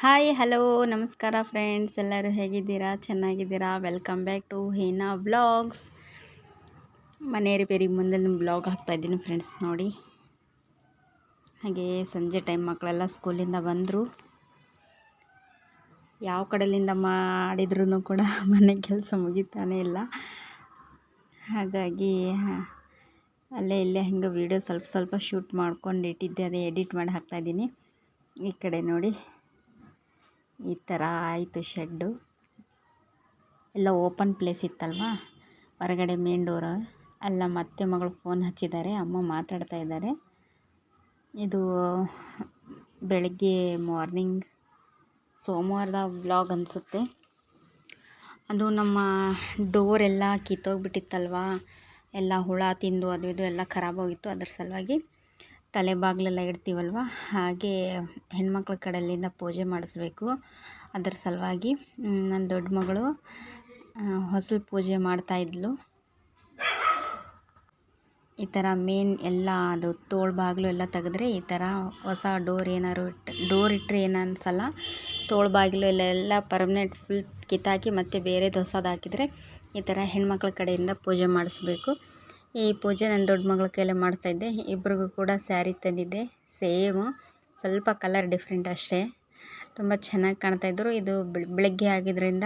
Hi hello ನಮಸ್ಕಾರ friends, ಎಲ್ಲರೂ ಹೇಗಿದ್ದೀರಾ? ಚೆನ್ನಾಗಿದ್ದೀರಾ? Welcome back to Heena vlogs. ಮನೆ ರಿಪೇರಿಗೆ ಮುಂದೆ ಬ್ಲಾಗ್ ಹಾಕ್ತಾಯಿದ್ದೀನಿ ಫ್ರೆಂಡ್ಸ್. ನೋಡಿ, ಹಾಗೆ ಸಂಜೆ ಟೈಮ್ ಮಕ್ಕಳೆಲ್ಲ ಸ್ಕೂಲಿಂದ ಬಂದರು. ಯಾವ ಕಡೆಯಿಂದ ಮಾಡಿದ್ರೂ ಕೂಡ ಮನೆ ಕೆಲಸ ಮುಗಿತಾನೇ ಇಲ್ಲ. ಹಾಗಾಗಿ ಅಲ್ಲೇ ಇಲ್ಲೇ ಹಿಂಗೆ ವೀಡಿಯೋ ಸ್ವಲ್ಪ ಶೂಟ್ ಮಾಡ್ಕೊಂಡು ಇಟ್ಟಿದ್ದೆ, ಅದೇ ಎಡಿಟ್ ಮಾಡಿ ಹಾಕ್ತಾಯಿದ್ದೀನಿ. ಈ ಕಡೆ ನೋಡಿ, ಈ ಥರ ಆಯಿತು ಶೆಡ್ಡು. ಎಲ್ಲ ಓಪನ್ ಪ್ಲೇಸ್ ಇತ್ತಲ್ವ, ಹೊರಗಡೆ ಮೇನ್ ಡೋರು. ಅಲ್ಲ ಮತ್ತೆ ಮಗಳು ಫೋನ್ ಹಚ್ಚಿದ್ದಾರೆ, ಅಮ್ಮ ಮಾತಾಡ್ತಾ ಇದ್ದಾರೆ. ಇದು ಬೆಳಗ್ಗೆ ಮಾರ್ನಿಂಗ್ ಸೋಮವಾರದ ವ್ಲಾಗ್ ಅನಿಸುತ್ತೆ. ಅದು ನಮ್ಮ ಡೋರ್ ಎಲ್ಲ ಕಿತ್ತೋಗ್ಬಿಟ್ಟಿತ್ತಲ್ವ, ಎಲ್ಲ ಹುಳ ತಿಂದು ಅದು ಇದು ಎಲ್ಲ ಖರಾಬೋಗಿತ್ತು. ಅದ್ರ ಸಲುವಾಗಿ ತಲೆ ಬಾಗಿಲೆಲ್ಲ ಇಡ್ತೀವಲ್ವ, ಹಾಗೆ ಹೆಣ್ಮಕ್ಳ ಕಡೆಯಿಂದ ಪೂಜೆ ಮಾಡಿಸ್ಬೇಕು. ಅದರ ಸಲುವಾಗಿ ನನ್ನ ದೊಡ್ಡ ಮಗಳು ಹೊಸಲು ಪೂಜೆ ಮಾಡ್ತಾಯಿದ್ಲು. ಈ ಥರ ಮೇನ್ ಎಲ್ಲ ಅದು ತೋಳು ಬಾಗಿಲು ಎಲ್ಲ ತೆಗೆದ್ರೆ ಈ ಥರ ಹೊಸ ಡೋರ್ ಡೋರ್ ಇಟ್ಟರೆ ಏನು ಅನ್ಸಲ್ಲ. ತೋಳು ಬಾಗಿಲು ಎಲ್ಲ ಪರ್ಮನೆಂಟ್ ಫುಲ್ ಕಿತ್ತಾಕಿ ಮತ್ತೆ ಬೇರೆದು ಹೊಸದು ಹಾಕಿದರೆ ಈ ಥರ ಹೆಣ್ಮಕ್ಳ ಕಡೆಯಿಂದ ಪೂಜೆ ಮಾಡಿಸ್ಬೇಕು. ಈ ಪೂಜೆ ನನ್ನ ದೊಡ್ಡ ಮಗಳ ಕೈಲೇ ಮಾಡಿಸ್ತಾಯಿದ್ದೆ. ಇಬ್ರಿಗೂ ಕೂಡ ಸ್ಯಾರಿ ತಂದಿದ್ದೆ, ಸೇಮು, ಸ್ವಲ್ಪ ಕಲರ್ ಡಿಫ್ರೆಂಟ್ ಅಷ್ಟೇ. ತುಂಬ ಚೆನ್ನಾಗಿ ಕಾಣ್ತಾಯಿದ್ರು. ಇದು ಬೆಳಗ್ಗೆ ಆಗಿದ್ದರಿಂದ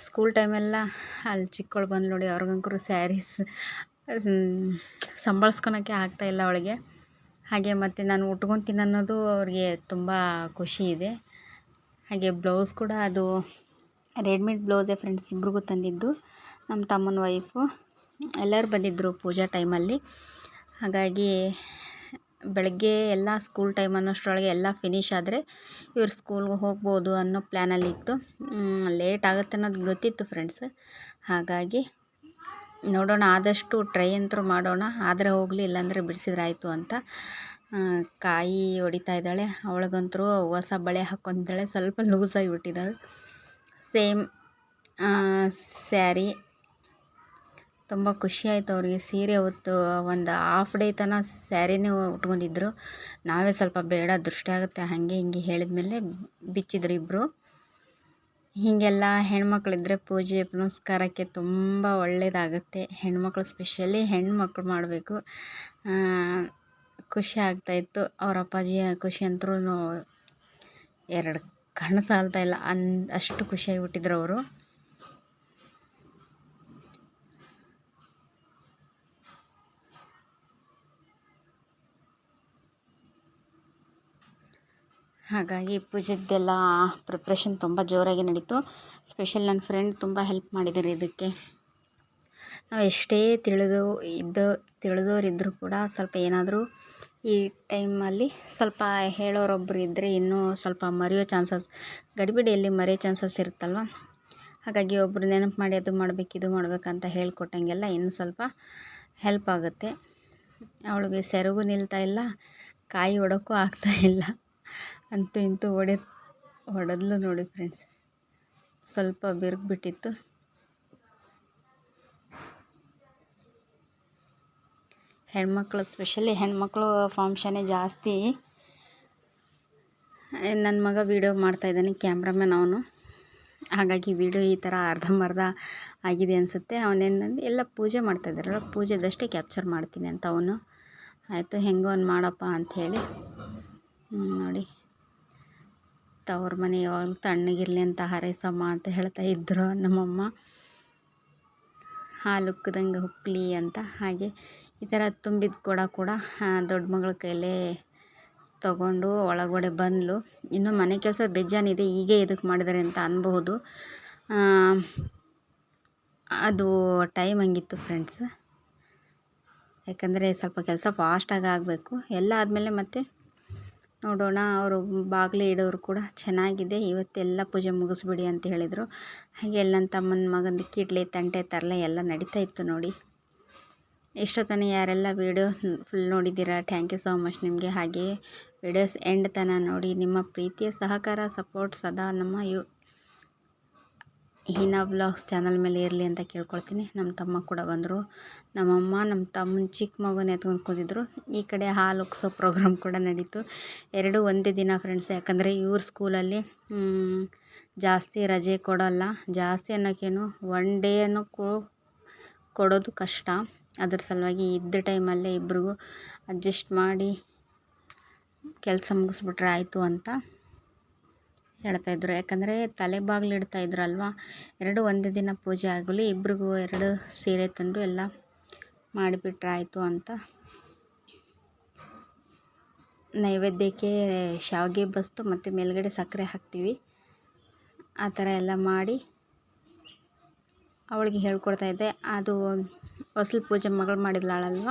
ಸ್ಕೂಲ್ ಟೈಮೆಲ್ಲ ಅಲ್ಲಿ ಚಿಕ್ಕವಳು ಬಂದು ನೋಡಿ, ಅವ್ರಿಗಂಕರು ಸ್ಯಾರೀಸ್ ಸಂಭಾಳಿಸ್ಕೊಳಕ್ಕೆ ಆಗ್ತಾಯಿಲ್ಲ ಅವಳಿಗೆ. ಹಾಗೆ ಮತ್ತು ನಾನು ಉಟ್ಕೊತೀನಿ ಅನ್ನೋದು ಅವ್ರಿಗೆ ತುಂಬ ಖುಷಿ ಇದೆ. ಹಾಗೆ ಬ್ಲೌಸ್ ಕೂಡ ಅದು ರೆಡಿಮೇಡ್ ಬ್ಲೌಸೇ ಫ್ರೆಂಡ್ಸ್, ಇಬ್ರಿಗೂ ತಂದಿದ್ದು. ನಮ್ಮ ತಮ್ಮನ ವೈಫು ಎಲ್ಲರೂ ಬಂದಿದ್ದರು ಪೂಜಾ ಟೈಮಲ್ಲಿ. ಹಾಗಾಗಿ ಬೆಳಗ್ಗೆ ಎಲ್ಲ ಸ್ಕೂಲ್ ಟೈಮ್ ಅನ್ನೋಷ್ಟರೊಳಗೆ ಎಲ್ಲ ಫಿನಿಷ್ ಆದರೆ ಇವ್ರು ಸ್ಕೂಲ್ಗೆ ಹೋಗ್ಬೋದು ಅನ್ನೋ ಪ್ಲ್ಯಾನಲ್ಲಿತ್ತು. ಲೇಟ್ ಆಗುತ್ತೆ ಅನ್ನೋದು ಗೊತ್ತಿತ್ತು ಫ್ರೆಂಡ್ಸ್. ಹಾಗಾಗಿ ನೋಡೋಣ, ಆದಷ್ಟು ಟ್ರೈ ಅಂತೂ ಮಾಡೋಣ. ಆದರೆ ಹೋಗಲಿ, ಇಲ್ಲಾಂದರೆ ಬಿಡಿಸಿದ್ರೆ ಆಯಿತು ಅಂತ. ಕಾಯಿ ಹೊಡಿತಾ ಇದ್ದಾಳೆ. ಅವಳಿಗಂತೂ ಹೊಸ ಬಳೆ ಹಾಕ್ಕೊತಿದ್ದಾಳೆ, ಸ್ವಲ್ಪ ಲೂಸಾಗಿ ಬಿಟ್ಟಿದ್ದಾಳೆ. ಸೇಮ್ ಸ್ಯಾರಿ. ತುಂಬ ಖುಷಿ ಆಯಿತು ಅವ್ರಿಗೆ. ಸೀರೆ ಹೊತ್ತು ಒಂದು ಹಾಫ್ ಡೇ ತನಕ ಸ್ಯಾರಿನೇ ಉಟ್ಕೊಂಡಿದ್ರು. ನಾವೇ ಸ್ವಲ್ಪ ಬೇಡ, ದೃಷ್ಟಿ ಆಗುತ್ತೆ ಹಾಗೆ ಹಿಂಗೆ ಹೇಳಿದ ಮೇಲೆ ಬಿಚ್ಚಿದ್ರು ಇಬ್ಬರು. ಹೀಗೆಲ್ಲ ಹೆಣ್ಮಕ್ಳಿದ್ರೆ ಪೂಜೆ ಪುನಸ್ಕಾರಕ್ಕೆ ತುಂಬ ಒಳ್ಳೆಯದಾಗುತ್ತೆ. ಹೆಣ್ಮಕ್ಳು ಸ್ಪೆಷಲಿ ಹೆಣ್ಮಕ್ಳು ಮಾಡಬೇಕು. ಖುಷಿ ಆಗ್ತಾಯಿತ್ತು. ಅವ್ರ ಅಪ್ಪಾಜಿಯ ಖುಷಿ ಅಂತೂ ಎರಡು ಕಣ್ಣು ಸಾಲ್ತಾಯಿಲ್ಲ, ಅಷ್ಟು ಖುಷಿಯಾಗಿಬಿಟ್ಟಿದ್ರು ಅವರು. ಹಾಗಾಗಿ ಪೂಜೆದ್ದೆಲ್ಲ ಪ್ರಿಪ್ರೇಷನ್ ತುಂಬ ಜೋರಾಗಿ ನಡೀತು. ಸ್ಪೆಷಲ್ ನನ್ನ ಫ್ರೆಂಡ್ ತುಂಬ ಹೆಲ್ಪ್ ಮಾಡಿದ್ದಾರೆ ಇದಕ್ಕೆ. ನಾವು ಎಷ್ಟೇ ತಿಳಿದೋರಿದ್ದರೂ ಕೂಡ ಸ್ವಲ್ಪ ಏನಾದರೂ ಈ ಟೈಮಲ್ಲಿ ಸ್ವಲ್ಪ ಹೇಳೋರೊಬ್ಬರು ಇದ್ದರೆ ಇನ್ನೂ ಸ್ವಲ್ಪ ಮರೆಯೋ ಚಾನ್ಸಸ್, ಗಡಿಬಿಡಿಯಲ್ಲಿ ಮರೆಯೋ ಚಾನ್ಸಸ್ ಇರುತ್ತಲ್ವ. ಹಾಗಾಗಿ ಒಬ್ಬರು ನೆನಪು ಮಾಡಿ ಅದು ಮಾಡಬೇಕು ಇದು ಮಾಡಬೇಕಂತ ಹೇಳ್ಕೊಟ್ಟಂಗೆಲ್ಲ ಇನ್ನೂ ಸ್ವಲ್ಪ ಹೆಲ್ಪ್ ಆಗುತ್ತೆ. ಅವಳಿಗೆ ಸೆರಗು ನಿಲ್ತಾಯಿಲ್ಲ, ಕಾಯಿ ಹೊಡೋಕ್ಕೂ ಆಗ್ತಾಯಿಲ್ಲ. ಅಂತೂ ಇಂತೂ ಹೊಡೆದ್ಲು ನೋಡಿ ಫ್ರೆಂಡ್ಸ್. ಸ್ವಲ್ಪ ಬಿರುಗ್ಬಿಟ್ಟಿತ್ತು. ಹೆಣ್ಮಕ್ಳು ಸ್ಪೆಷಲಿ ಹೆಣ್ಮಕ್ಳು ಫಂಕ್ಷನ್ನೇ ಜಾಸ್ತಿ. ನನ್ನ ಮಗ ವೀಡಿಯೋ ಮಾಡ್ತಾಯಿದ್ದಾನೆ, ಕ್ಯಾಮ್ರಾಮ್ಯಾನ್ ಅವನು. ಹಾಗಾಗಿ ವಿಡಿಯೋ ಈ ಥರ ಅರ್ಧಂಬರ್ಧ ಆಗಿದೆ ಅನಿಸುತ್ತೆ. ಅವನೇನಂದು ಎಲ್ಲ ಪೂಜೆ ಮಾಡ್ತಾಯಿದ್ದಾರಲ್ಲ, ಪೂಜೆದಷ್ಟೇ ಕ್ಯಾಪ್ಚರ್ ಮಾಡ್ತೀನಿ ಅಂತ ಅವನು. ಆಯಿತು, ಹೆಂಗೋ ಒಂದು ಮಾಡಪ್ಪ ಅಂಥೇಳಿ. ನೋಡಿ, ತವ್ರ ಮನೆ ಯಾವಾಗಲೂ ತಣ್ಣಗಿರಲಿ ಅಂತ ಹಾರೈಸಮ್ಮ ಅಂತ ಹೇಳ್ತಾ ಇದ್ದರು ನಮ್ಮಮ್ಮ. ಹಾಲು ಉಕ್ಕದಂಗೆ ಉಕ್ಕಲಿ ಅಂತ. ಹಾಗೆ ಈ ಥರ ತುಂಬಿದ ಕೂಡ ದೊಡ್ಡ ಮಗಳ ಕೈಲೇ ತಗೊಂಡು ಒಳಗಡೆ ಬಂದಳು. ಇನ್ನು ಮನೆ ಕೆಲಸ ಬೇಜಾನಿದೆ, ಹೀಗೆ ಇದಕ್ಕೆ ಮಾಡಿದ್ದಾರೆ ಅಂತ ಅನ್ಬಹುದು. ಅದು ಟೈಮ್ ಹಂಗಿತ್ತು ಫ್ರೆಂಡ್ಸ್. ಯಾಕಂದರೆ ಸ್ವಲ್ಪ ಕೆಲಸ ಫಾಸ್ಟಾಗಿ ಆಗಬೇಕು. ಎಲ್ಲ ಆದಮೇಲೆ ಮತ್ತೆ ನೋಡೋಣ. ಅವರು ಬಾಗಿಲು ಇಡೋರು ಕೂಡ ಚೆನ್ನಾಗಿದೆ, ಇವತ್ತೆಲ್ಲ ಪೂಜೆ ಮುಗಿಸ್ಬಿಡಿ ಅಂತ ಹೇಳಿದರು. ಹಾಗೆ ಎಲ್ಲ ನನ್ನ ತಮ್ಮನ ಮಗಂದು ಕಿಟ್ಲಿ ತಂಟೆ ತರಲೆ ಎಲ್ಲ ನಡೀತಾ ಇತ್ತು ನೋಡಿ. ಎಷ್ಟೊತ್ತನ ಯಾರೆಲ್ಲ ವೀಡಿಯೋ ಫುಲ್ ನೋಡಿದ್ದೀರಾ, ಥ್ಯಾಂಕ್ ಯು ಸೋ ಮಚ್ ನಿಮಗೆ. ಹಾಗೆ ವಿಡಿಯೋಸ್ ಎಂಡ್ ತನಕ ನೋಡಿ. ನಿಮ್ಮ ಪ್ರೀತಿಯ ಸಹಕಾರ ಸಪೋರ್ಟ್ ಸದಾ ನಮ್ಮ ಹೀನಾ ವ್ಲಾಗ್ಸ್ ಚಾನಲ್ ಮೇಲೆ ಇರಲಿ ಅಂತ ಕೇಳ್ಕೊಳ್ತೀನಿ. ನಮ್ಮ ತಮ್ಮ ಕೂಡ ಬಂದರು. ನಮ್ಮಮ್ಮ ನಮ್ಮ ತಮ್ಮನ ಚಿಕ್ಕ ಮಗುನ ಎತ್ಕೊಂಡು ಕೂತಿದ್ರು. ಈ ಕಡೆ ಹಾಲು ಉಗ್ಸೋ ಪ್ರೋಗ್ರಾಮ್ ಕೂಡ ನಡೀತು. ಎರಡೂ ಒಂದೇ ದಿನ ಫ್ರೆಂಡ್ಸ್. ಯಾಕಂದರೆ ಇವ್ರ ಸ್ಕೂಲಲ್ಲಿ ಜಾಸ್ತಿ ರಜೆ ಕೊಡೋಲ್ಲ. ಜಾಸ್ತಿ ಅನ್ನೋಕ್ಕೇನು 1 ಡೇ ಕೊಡೋದು ಕಷ್ಟ. ಅದ್ರ ಸಲುವಾಗಿ ಇದ್ದ ಟೈಮಲ್ಲೇ ಇಬ್ರಿಗೂ ಅಡ್ಜಸ್ಟ್ ಮಾಡಿ ಕೆಲಸ ಮುಗಿಸ್ಬಿಟ್ರೆ ಆಯಿತು ಅಂತ ಹೇಳ್ತಾಯಿದ್ರು. ಯಾಕಂದರೆ ತಲೆ ಬಾಗಿಲು ಇಡ್ತಾಯಿದ್ರಲ್ವ, ಎರಡು ಒಂದೇ ದಿನ ಪೂಜೆ ಆಗಲಿ, ಇಬ್ರಿಗೂ 2 ಸೀರೆ ತಂದು ಎಲ್ಲ ಮಾಡಿಬಿಟ್ರೆ ಆಯಿತು ಅಂತ. ನೈವೇದ್ಯಕ್ಕೆ ಶಾವಿಗೆ ಬಸ್ತು ಮತ್ತು ಮೇಲ್ಗಡೆ ಸಕ್ಕರೆ ಹಾಕ್ತೀವಿ. ಆ ಥರ ಎಲ್ಲ ಮಾಡಿ ಅವಳಿಗೆ ಹೇಳ್ಕೊಡ್ತಾಯಿದ್ದೆ. ಅದು ಹೊಸ್ಲು ಪೂಜೆ ಮಗಳು ಮಾಡಿದ್ಲಾಳಲ್ವ,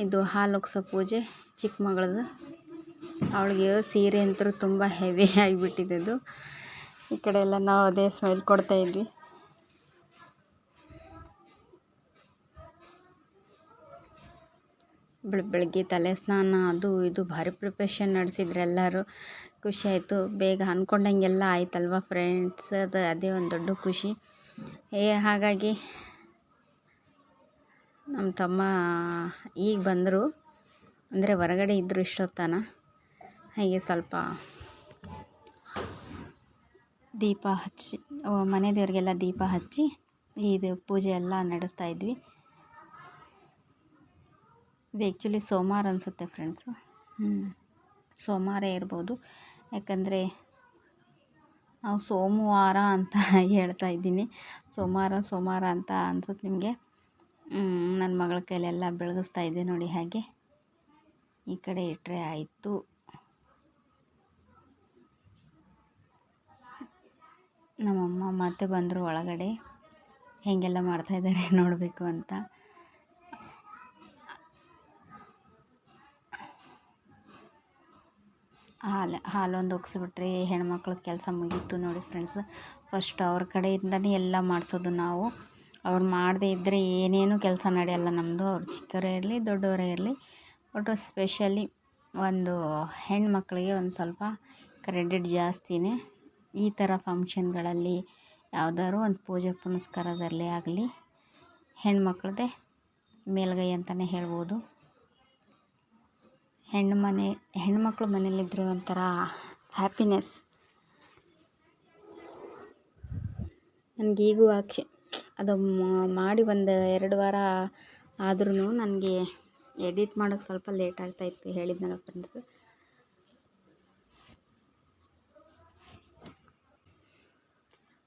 ಇದು ಹಾಲು ಉಗ್ಸೋ ಪೂಜೆ ಚಿಕ್ಕ ಮಗಳದು. ಅವಳಿಗೆ ಸೀರೆ ಅಂತೂ ತುಂಬ ಹೆವಿ ಆಗಿಬಿಟ್ಟಿದ್ದು. ಈ ಕಡೆ ಎಲ್ಲ ನಾವು ಅದೇ ಸ್ಮೈಲ್ ಕೊಡ್ತಾಯಿದ್ವಿ. ಬೆಳಗ್ಗೆ ತಲೆ ಸ್ನಾನ ಅದು ಇದು ಭಾರಿ ಪ್ರಿಪ್ರೇಷನ್ ನಡೆಸಿದ್ರು ಎಲ್ಲರೂ. ಖುಷಿಯಾಯಿತು. ಬೇಗ ಅಂದ್ಕೊಂಡಂಗೆಲ್ಲ ಆಯ್ತಲ್ವ ಫ್ರೆಂಡ್ಸ್. ಅದೇ ಒಂದು ದೊಡ್ಡ ಖುಷಿ. ಹಾಗಾಗಿ ನಮ್ಮ ತಮ್ಮ ಈಗ ಬಂದರು, ಅಂದರೆ ಹೊರಗಡೆ ಇದ್ದರು ಇಷ್ಟೊತ್ತನ. ಹಾಗೆ ಸ್ವಲ್ಪ ದೀಪ ಹಚ್ಚಿ ಮನೆ ದೇವರಿಗೆಲ್ಲ ದೀಪ ಹಚ್ಚಿ ಇದು ಪೂಜೆ ಎಲ್ಲ ನಡೆಸ್ತಾ ಇದ್ವಿ. ಇದು ಆ್ಯಕ್ಚುಲಿ ಸೋಮವಾರ ಅನಿಸುತ್ತೆ ಫ್ರೆಂಡ್ಸು. ಸೋಮವಾರ ಇರ್ಬೋದು. ಯಾಕಂದರೆ ನಾವು ಸೋಮವಾರ ಅಂತ ಹೇಳ್ತಾ ಇದ್ದೀನಿ. ಸೋಮವಾರ ಅಂತ ಅನ್ಸುತ್ತೆ ನಿಮಗೆ. ನನ್ನ ಮಗಳ ಕೈಲೆಲ್ಲ ಬೆಳಗಿಸ್ತಾ ಇದ್ದೆ ನೋಡಿ. ಹಾಗೆ ಈ ಕಡೆ ಇಟ್ಟರೆ ಆಯಿತು. ನಮ್ಮಮ್ಮ ಮತ್ತೆ ಬಂದರು ಒಳಗಡೆ. ಹೇಗೆಲ್ಲ ಮಾಡ್ತಾಯಿದ್ದಾರೆ ನೋಡಬೇಕು ಅಂತ. ಹಾಲೊಂದು ಉಗ್ಸ್ಬಿಟ್ರೆ ಹೆಣ್ಮಕ್ಳ ಕೆಲಸ ಮುಗೀತು ನೋಡಿ ಫ್ರೆಂಡ್ಸ್. ಫಸ್ಟ್ ಅವ್ರ ಕಡೆಯಿಂದನೇ ಎಲ್ಲ ಮಾಡಿಸೋದು ನಾವು. ಅವ್ರು ಮಾಡದೇ ಇದ್ದರೆ ಏನೇನು ಕೆಲಸ ನಡೆಯಲ್ಲ ನಮ್ಮದು. ಅವ್ರು ಚಿಕ್ಕವರೇ ಇರಲಿ ದೊಡ್ಡವರೇ ಇರಲಿ. ಒಟ್ಟು ಸ್ಪೆಷಲಿ ಒಂದು ಹೆಣ್ಮಕ್ಳಿಗೆ ಒಂದು ಸ್ವಲ್ಪ ಕ್ರೆಡಿಟ್ ಜಾಸ್ತಿನೇ. ಈ ಥರ ಫಂಕ್ಷನ್ಗಳಲ್ಲಿ ಯಾವುದಾದ್ರು ಒಂದು ಪೂಜೆ ಪುನಸ್ಕಾರದಲ್ಲೇ ಆಗಲಿ ಹೆಣ್ಮಕ್ಳದ್ದೇ ಮೇಲುಗೈ ಅಂತಲೇ ಹೇಳ್ಬೋದು. ಹೆಣ್ಮಕ್ಳು ಮನೇಲಿದ್ದರೆ ಒಂಥರ ಹ್ಯಾಪಿನೆಸ್. ನನಗೀಗೂ ಅದು ಮಾಡಿ ಒಂದು 2 ವಾರ ಆದ್ರೂ ನನಗೆ ಎಡಿಟ್ ಮಾಡೋಕ್ಕೆ ಸ್ವಲ್ಪ ಲೇಟ್ ಆಗ್ತಾಯಿತ್ತು, ಹೇಳಿದ್ನಲ್ಲ ಫ್ರೆಂಡ್ಸ್.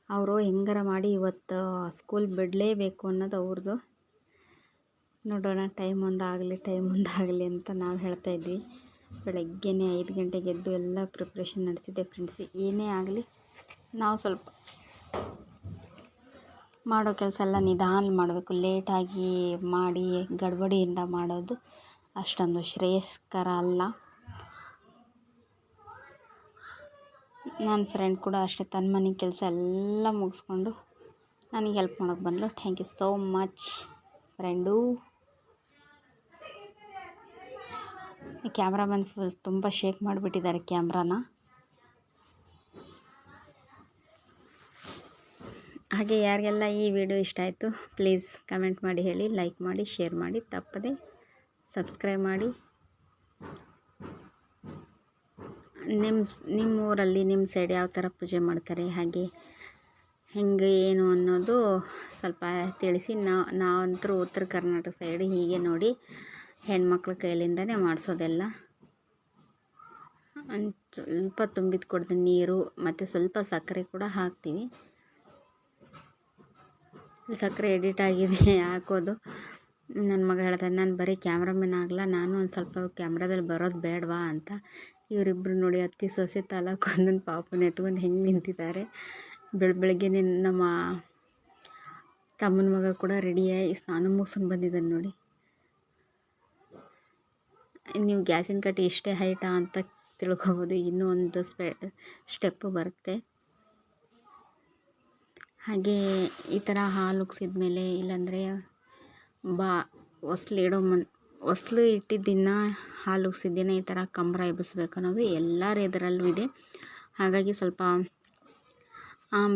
ಅವರು ಹೆಂಗಾರ ಮಾಡಿ ಇವತ್ತು ಸ್ಕೂಲ್ ಬಿಡಲೇಬೇಕು ಅನ್ನೋದು ಅವ್ರದ್ದು. ನೋಡೋಣ, ಟೈಮ್ ಒಂದಾಗಲಿ ಅಂತ ನಾವು ಹೇಳ್ತಾಯಿದ್ವಿ. ಬೆಳಗ್ಗೆನೇ 5 ಗಂಟೆಗೆ ಎದ್ದು ಎಲ್ಲ ಪ್ರಿಪ್ರೇಷನ್ ನಡೆಸಿದ್ದೆ ಫ್ರೆಂಡ್ಸ್. ಏನೇ ಆಗಲಿ ನಾವು ಸ್ವಲ್ಪ ಮಾಡೋ ಕೆಲಸ ಎಲ್ಲ ನಿಧಾನ ಮಾಡಬೇಕು. ಲೇಟಾಗಿ ಮಾಡಿ ಗಡ್ಬಡಿಯಿಂದ ಮಾಡೋದು ಅಷ್ಟೊಂದು ಶ್ರೇಯಸ್ಕರ ಅಲ್ಲ. ನನ್ನ ಫ್ರೆಂಡ್ ಕೂಡ ಅಷ್ಟೇ, ತನ್ನ ಮನೆ ಕೆಲಸ ಎಲ್ಲ ಮುಗಿಸ್ಕೊಂಡು ನನಗೆ ಹೆಲ್ಪ್ ಮಾಡೋಕ್ಕೆ ಬಂದಳು. Thank you so much friend. Cameraman ತುಂಬ ಶೇಕ್ ಮಾಡಿಬಿಟ್ಟಿದ್ದಾರೆ ಕ್ಯಾಮ್ರಾನ. ಹಾಗೆ ಯಾರಿಗೆಲ್ಲ ಈ ವಿಡಿಯೋ ಇಷ್ಟ ಆಯಿತು ಪ್ಲೀಸ್ ಕಮೆಂಟ್ ಮಾಡಿ ಹೇಳಿ, ಲೈಕ್ ಮಾಡಿ, ಶೇರ್ ಮಾಡಿ, ತಪ್ಪದೆ ಸಬ್ಸ್ಕ್ರೈಬ್ ಮಾಡಿ. ನಿಮ್ಮ ಊರಲ್ಲಿ ನಿಮ್ಮ ಸೈಡ್ ಯಾವ ಥರ ಪೂಜೆ ಮಾಡ್ತಾರೆ, ಹಾಗೆ ಹೆಂಗೆ ಏನು ಅನ್ನೋದು ಸ್ವಲ್ಪ ತಿಳಿಸಿ. ನಾವಂತರೂ ಉತ್ತರ ಕರ್ನಾಟಕ ಸೈಡ್ ಹೀಗೆ ನೋಡಿ ಹೆಣ್ಮಕ್ಳ ಕೈಲಿಂದನೇ ಮಾಡಿಸೋದೆಲ್ಲ. ಸ್ವಲ್ಪ ತುಂಬಿದ ಕೊಡದ ನೀರು ಮತ್ತು ಸ್ವಲ್ಪ ಸಕ್ಕರೆ ಕೂಡ ಹಾಕ್ತೀವಿ. ಸಕ್ಕರೆ ಎಡಿಟ್ ಆಗಿದೆ ಹಾಕೋದು. ನನ್ನ ಮಗ ಹೇಳ್ತಾನೆ, ನಾನು ಬರೀ ಕ್ಯಾಮ್ರಾಮನ್ ಆಗಲ್ಲ, ನಾನು ಒಂದು ಸ್ವಲ್ಪ ಕ್ಯಾಮ್ರಾದಲ್ಲಿ ಬರೋದು ಬೇಡವಾ ಅಂತ. ಇವರಿಬ್ಬರು ನೋಡಿ ಅತ್ತಿ ಸೊಸೆ ತಲಕ್ಕೊಂದೊಂದು ಪಾಪನ ಎತ್ಕೊಂಡು ಹೆಂಗೆ ನಿಂತಿದ್ದಾರೆ. ಬೆಳಗ್ಗೆನೇ ನಮ್ಮ ತಮ್ಮನ ಮಗ ಕೂಡ ರೆಡಿಯಾಗಿ ಸ್ನಾನ ಮುಗಿಸ್ಕೊಂಡು ಬಂದಿದ್ದಾನೆ ನೋಡಿ. ನೀವು ಗ್ಯಾಸಿನ ಕಟ್ಟಿ ಇಷ್ಟೇ ಹೈಟಾ ಅಂತ ತಿಳ್ಕೊಬೋದು. ಇನ್ನೂ ಒಂದು ಸ್ಟೆಪ್ಪು ಬರುತ್ತೆ. ಹಾಗೆ ಈ ಥರ ಹಾಲು ಉಗ್ಸಿದ ಮೇಲೆ, ಇಲ್ಲಾಂದರೆ ಹೊಸ್ಲು ಇಟ್ಟಿದ್ದ ದಿನ, ಹಾಲು ಉಗ್ಸಿದ ದಿನ ಈ ಥರ ಕಂಬಳ ಎಬ್ಬಿಸ್ಬೇಕು ಅನ್ನೋದು ಎಲ್ಲರ ಎದುರಲ್ಲೂ ಇದೆ. ಹಾಗಾಗಿ ಸ್ವಲ್ಪ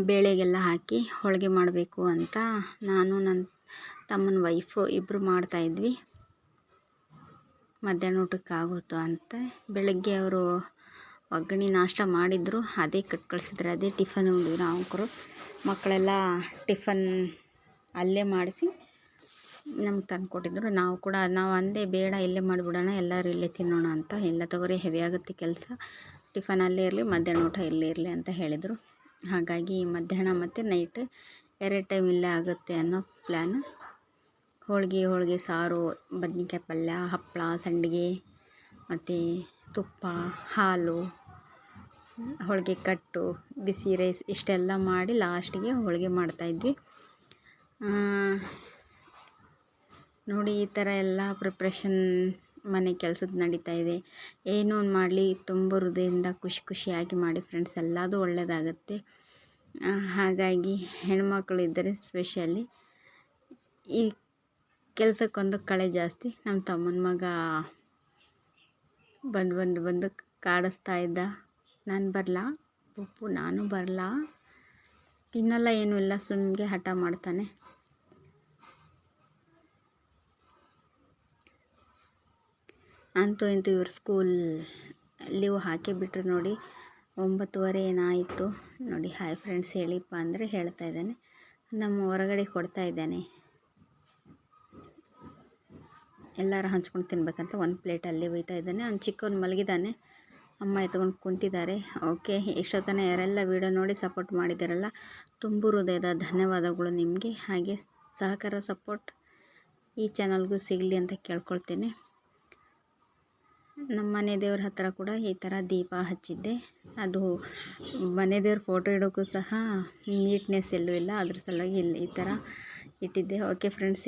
ಬೇಳೆಗೆಲ್ಲ ಹಾಕಿ ಹೋಳಿಗೆ ಮಾಡಬೇಕು ಅಂತ ನಾನು ನನ್ನ ತಮ್ಮನ ವೈಫು ಇಬ್ಬರು ಮಾಡ್ತಾಯಿದ್ವಿ. ಮಧ್ಯಾಹ್ನ ಊಟಕ್ಕೆ ಆಗುತ್ತೋ ಅಂತ ಬೆಳಗ್ಗೆ ಅವರು ಒಗ್ಗರಣೆ ನಾಷ್ಟ ಮಾಡಿದ್ರು, ಅದೇ ಕಟ್ ಕಳಿಸಿದ್ರೆ, ಅದೇ ಟಿಫನ್ ಉಂಡಿದ್ರು ಅಂಕರು. ಮಕ್ಕಳೆಲ್ಲ ಟಿಫನ್ ಅಲ್ಲೇ ಮಾಡಿಸಿ ನಮ್ಗೆ ತಂದು ಕೊಟ್ಟಿದ್ರು. ನಾವು ಅಂದೇ ಬೇಡ ಇಲ್ಲೇ ಮಾಡಿಬಿಡೋಣ, ಎಲ್ಲರೂ ಇಲ್ಲೇ ತಿನ್ನೋಣ ಅಂತ. ಎಲ್ಲ ತಗೋರಿ ಹೆವಿ ಆಗುತ್ತೆ ಕೆಲಸ, ಟಿಫನ್ ಅಲ್ಲೇ ಇರಲಿ, ಮಧ್ಯಾಹ್ನ ಊಟ ಇಲ್ಲೇ ಇರಲಿ ಅಂತ ಹೇಳಿದರು. ಹಾಗಾಗಿ ಮಧ್ಯಾಹ್ನ ಮತ್ತು ನೈಟ್ 2 ಟೈಮ್ ಇಲ್ಲೇ ಆಗುತ್ತೆ ಅನ್ನೋ ಪ್ಲ್ಯಾನು. ಹೋಳಿಗೆ ಸಾರು, ಬದ್ನಿಕಾಯಿ ಪಲ್ಯ, ಹಪ್ಪಳ, ಸಂಡಿಗೆ ಮತ್ತು ತುಪ್ಪ, ಹಾಲು, ಹೋಳಿಗೆ ಕಟ್ಟು, ಬಿಸಿ ರೈಸ್ ಇಷ್ಟೆಲ್ಲ ಮಾಡಿ ಲಾಸ್ಟಿಗೆ ಹೋಳಿಗೆ ಮಾಡ್ತಾಯಿದ್ವಿ. ನೋಡಿ ಈ ಥರ ಎಲ್ಲ ಪ್ರಿಪ್ರೇಷನ್ ಮನೆ ಕೆಲಸದ ನಡೀತಾ ಇದೆ. ಏನೋ ಒಂದು ಮಾಡಲಿ ತುಂಬ ಹೃದಯದಿಂದ ಖುಷಿಯಾಗಿ ಮಾಡಿ ಫ್ರೆಂಡ್ಸ್, ಎಲ್ಲದೂ ಒಳ್ಳೆಯದಾಗತ್ತೆ. ಹಾಗಾಗಿ ಹೆಣ್ಮಕ್ಳು ಇದ್ದರೆ ಸ್ಪೆಷಲಿ ಈ ಕೆಲಸಕ್ಕೊಂದು ಕಳೆ ಜಾಸ್ತಿ. ನಮ್ಮ ತಮ್ಮನ ಮಗ ಬಂದು ಕಾಡಿಸ್ತಾ ಇದ್ದ, ನಾನು ಬರಲಾ ಪಪ್ಪು, ನಾನು ಬರಲಾ, ತಿನ್ನಲ್ಲ, ಏನೂ ಇಲ್ಲ, ಸುಮ್ಮನೆ ಹಠ ಮಾಡ್ತಾನೆ. ಅಂತೂ ಇಂತೂ ಇವ್ರ ಸ್ಕೂಲ್ ಲೀವ್ ಹಾಕಿ ಬಿಟ್ಟರು ನೋಡಿ. 9:15 ಏನಾಯಿತು ನೋಡಿ. ಹಾಯ್ ಫ್ರೆಂಡ್ಸ್ ಹೇಳಿಪ್ಪ ಅಂದರೆ ಹೇಳ್ತಾ ಇದ್ದಾನೆ. ನಮ್ಮ ಹೊರಗಡೆ ಕೊಡ್ತಾ ಇದ್ದಾನೆ, ಎಲ್ಲರೂ ಹಂಚ್ಕೊಂಡು ತಿನ್ಬೇಕಂತ ಒಂದು ಪ್ಲೇಟ್ ಅಲ್ಲೇ ಒಯ್ತಾ ಇದ್ದಾನೆ. ಅವ್ನು ಚಿಕ್ಕವನು ಮಲಗಿದ್ದಾನೆ, ಅಮ್ಮ ಎತ್ಕೊಂಡು ಕುಂತಿದ್ದಾರೆ. ಓಕೆ, ಇಷ್ಟೊತ್ತನ ಯಾರೆಲ್ಲ ವೀಡಿಯೋ ನೋಡಿ ಸಪೋರ್ಟ್ ಮಾಡಿದ್ದಾರಲ್ಲ, ತುಂಬ ಹೃದಯದ ಧನ್ಯವಾದಗಳು ನಿಮಗೆ. ಹಾಗೆ ಸಹಕಾರ ಸಪೋರ್ಟ್ ಈ ಚಾನಲ್ಗೂ ಸಿಗಲಿ ಅಂತ ಕೇಳ್ಕೊಳ್ತೇನೆ. ನಮ್ಮ ಮನೆ ದೇವ್ರ ಹತ್ರ ಕೂಡ ಈ ಥರ ದೀಪ ಹಚ್ಚಿದ್ದೆ. ಅದು ಮನೆ ದೇವ್ರ ಫೋಟೋ ಇಡೋಕ್ಕೂ ಸಹ ನೀಟ್ನೆಸ್ ಎಲ್ಲೂ ಇಲ್ಲ, ಅದ್ರ ಸಲುವಾಗಿ ಇಲ್ಲಿ ಈ ಥರ ಇಟ್ಟಿದ್ದೆ. Okay friends.